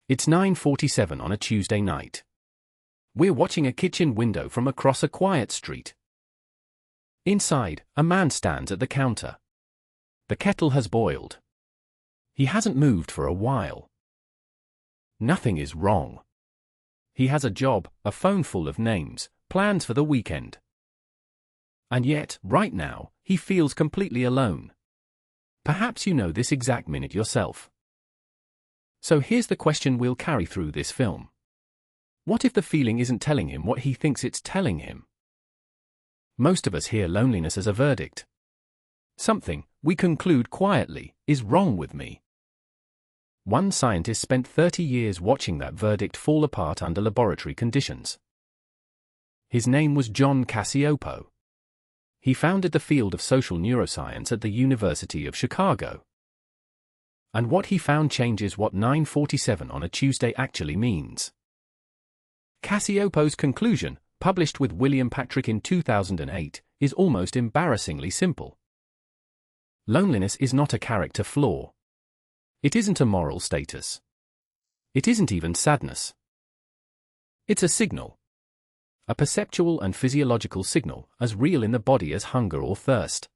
It's 9:47 on a Tuesday night. We're watching a kitchen window from across a quiet street. Inside, a man stands at the counter. The kettle has boiled. He hasn't moved for a while. Nothing is wrong. He has a job, a phone full of names, plans for the weekend. And yet, right now, he feels completely alone. Perhaps you know this exact minute yourself. So here's the question we'll carry through this film. What if the feeling isn't telling him what he thinks it's telling him? Most of us hear loneliness as a verdict. Something, we conclude quietly, is wrong with me. One scientist spent 30 years watching that verdict fall apart under laboratory conditions. His name was John Cacioppo. He founded the field of social neuroscience at the University of Chicago. And what he found changes what 9:47 on a Tuesday actually means. Cacioppo's conclusion, published with William Patrick in 2008, is almost embarrassingly simple. Loneliness is not a character flaw. It isn't a moral status. It isn't even sadness. It's a signal. A perceptual and physiological signal, as real in the body as hunger or thirst.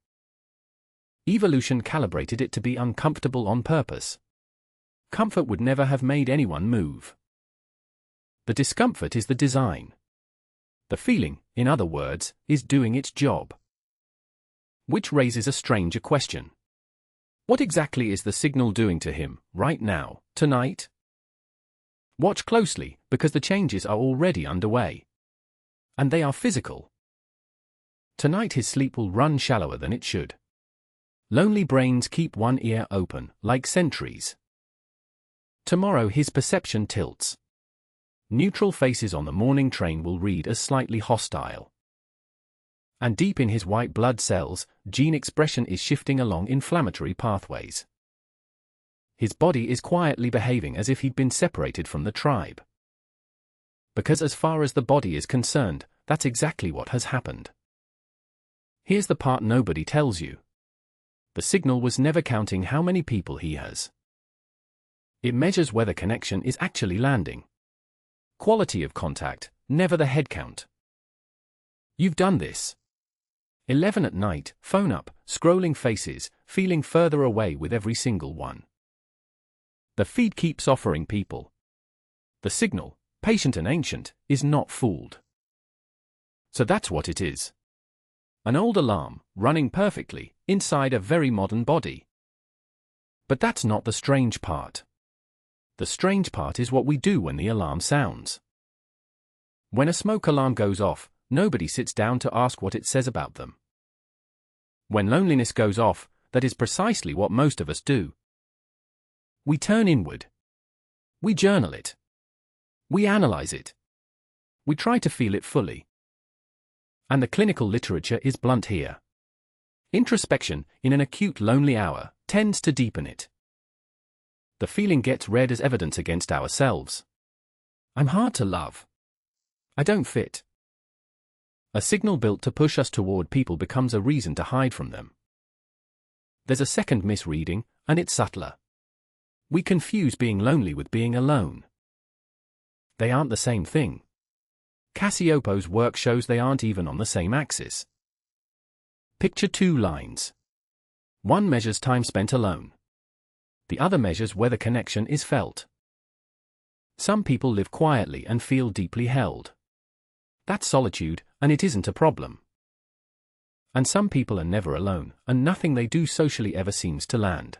Evolution calibrated it to be uncomfortable on purpose. Comfort would never have made anyone move. The discomfort is the design. The feeling, in other words, is doing its job. Which raises a stranger question. What exactly is the signal doing to him, right now, tonight? Watch closely, because the changes are already underway. And they are physical. Tonight his sleep will run shallower than it should. Lonely brains keep one ear open, like sentries. Tomorrow his perception tilts. Neutral faces on the morning train will read as slightly hostile. And deep in his white blood cells, gene expression is shifting along inflammatory pathways. His body is quietly behaving as if he'd been separated from the tribe. Because as far as the body is concerned, that's exactly what has happened. Here's the part nobody tells you. The signal was never counting how many people he has. It measures whether connection is actually landing. Quality of contact, never the head count. You've done this. 11 at night, phone up, scrolling faces, feeling further away with every single one. The feed keeps offering people. The signal, patient and ancient, is not fooled. So that's what it is. An old alarm, running perfectly, inside a very modern body. But that's not the strange part. The strange part is what we do when the alarm sounds. When a smoke alarm goes off, nobody sits down to ask what it says about them. When loneliness goes off, that is precisely what most of us do. We turn inward. We journal it. We analyze it. We try to feel it fully. And the clinical literature is blunt here. Introspection, in an acute lonely hour, tends to deepen it. The feeling gets read as evidence against ourselves. I'm hard to love. I don't fit. A signal built to push us toward people becomes a reason to hide from them. There's a second misreading, and it's subtler. We confuse being lonely with being alone. They aren't the same thing. Cacioppo's work shows they aren't even on the same axis. Picture two lines. One measures time spent alone. The other measures whether connection is felt. Some people live quietly and feel deeply held. That's solitude, and it isn't a problem. And some people are never alone, and nothing they do socially ever seems to land.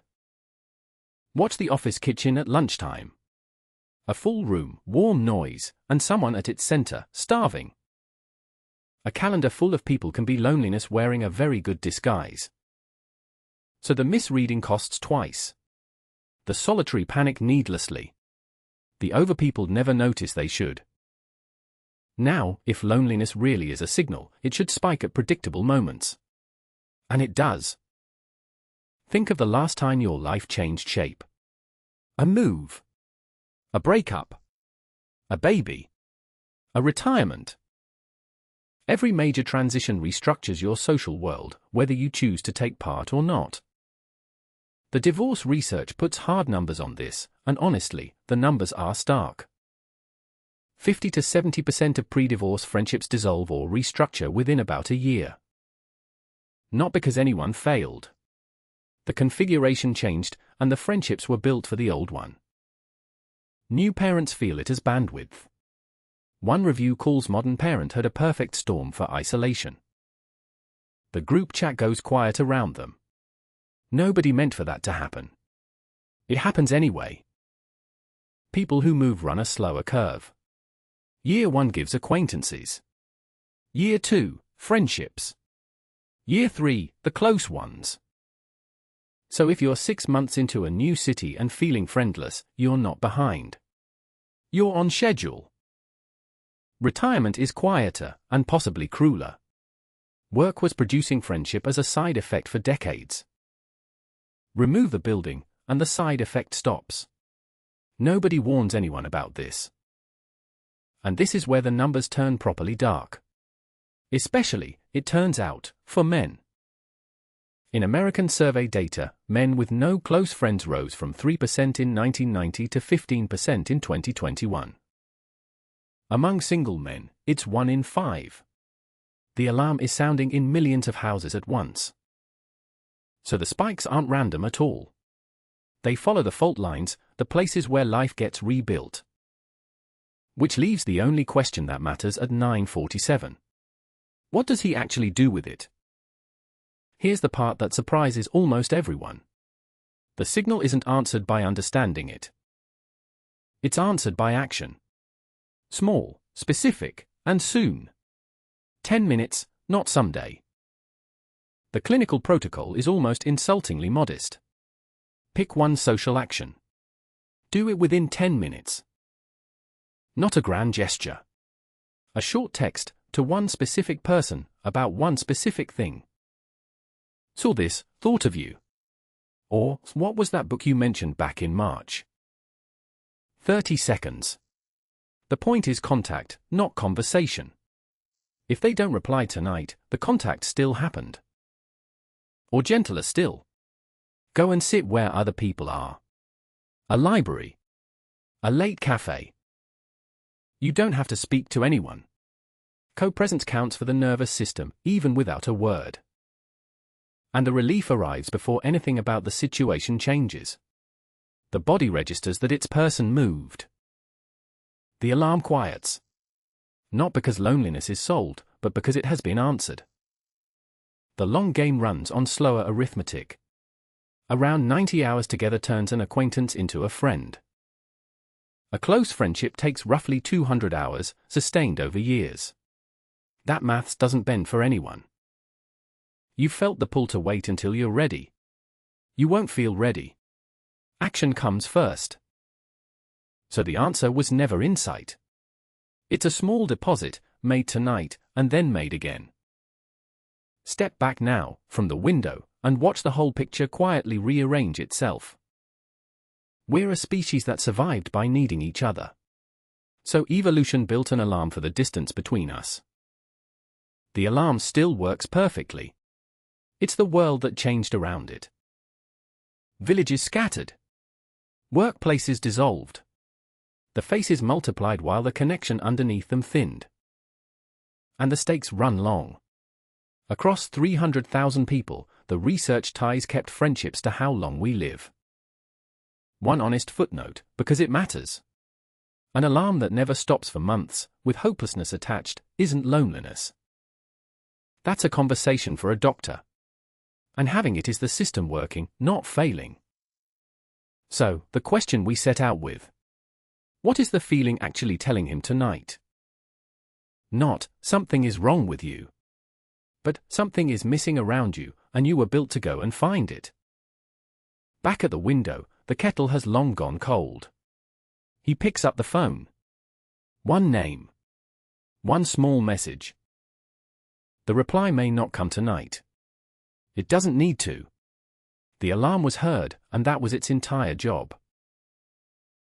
Watch the office kitchen at lunchtime. A full room, warm noise, and someone at its center, starving. A calendar full of people can be loneliness wearing a very good disguise. So the misreading costs twice. The solitary panic needlessly. The overpeopled never notice they should. Now, if loneliness really is a signal, it should spike at predictable moments. And it does. Think of the last time your life changed shape. A move. A breakup. A baby. A retirement. Every major transition restructures your social world, whether you choose to take part or not. The divorce research puts hard numbers on this, and honestly, the numbers are stark. 50 to 70% of pre-divorce friendships dissolve or restructure within about a year. Not because anyone failed. The configuration changed, and the friendships were built for the old one. New parents feel it as bandwidth. One review calls modern parenthood a perfect storm for isolation. The group chat goes quiet around them. Nobody meant for that to happen. It happens anyway. People who move run a slower curve. Year 1 gives acquaintances. Year 2, friendships. Year 3, the close ones. So if you're 6 months into a new city and feeling friendless, you're not behind. You're on schedule. Retirement is quieter, and possibly crueler. Work was producing friendship as a side effect for decades. Remove the building, and the side effect stops. Nobody warns anyone about this. And this is where the numbers turn properly dark. Especially, it turns out, for men. In American survey data, men with no close friends rose from 3% in 1990 to 15% in 2021. Among single men, it's 1 in 5. The alarm is sounding in millions of houses at once. So the spikes aren't random at all. They follow the fault lines, the places where life gets rebuilt. Which leaves the only question that matters at 9:47. What does he actually do with it? Here's the part that surprises almost everyone. The signal isn't answered by understanding it. It's answered by action. Small, specific, and soon. 10 minutes, not someday. The clinical protocol is almost insultingly modest. Pick one social action. Do it within 10 minutes. Not a grand gesture. A short text to one specific person about one specific thing. Saw this, thought of you. Or, what was that book you mentioned back in March? 30 seconds. The point is contact, not conversation. If they don't reply tonight, the contact still happened. Or gentler still. Go and sit where other people are. A library. A late cafe. You don't have to speak to anyone. Co-presence counts for the nervous system, even without a word. And the relief arrives before anything about the situation changes. The body registers that its person moved. The alarm quiets. Not because loneliness is solved, but because it has been answered. The long game runs on slower arithmetic. Around 90 hours together turns an acquaintance into a friend. A close friendship takes roughly 200 hours, sustained over years. That maths doesn't bend for anyone. You've felt the pull to wait until you're ready. You won't feel ready. Action comes first. So the answer was never insight. It's a small deposit, made tonight, and then made again. Step back now, from the window, and watch the whole picture quietly rearrange itself. We're a species that survived by needing each other. So evolution built an alarm for the distance between us. The alarm still works perfectly. It's the world that changed around it. Villages scattered. Workplaces dissolved. The faces multiplied while the connection underneath them thinned. And the stakes run long. Across 300,000 people, the research ties kept friendships to how long we live. One honest footnote, because it matters. An alarm that never stops for months, with hopelessness attached, isn't loneliness. That's a conversation for a doctor. And having it is the system working, not failing. So, the question we set out with. What is the feeling actually telling him tonight? Not, something is wrong with you. But, something is missing around you, and you were built to go and find it. Back at the window, the kettle has long gone cold. He picks up the phone. One name. One small message. The reply may not come tonight. It doesn't need to. The alarm was heard, and that was its entire job.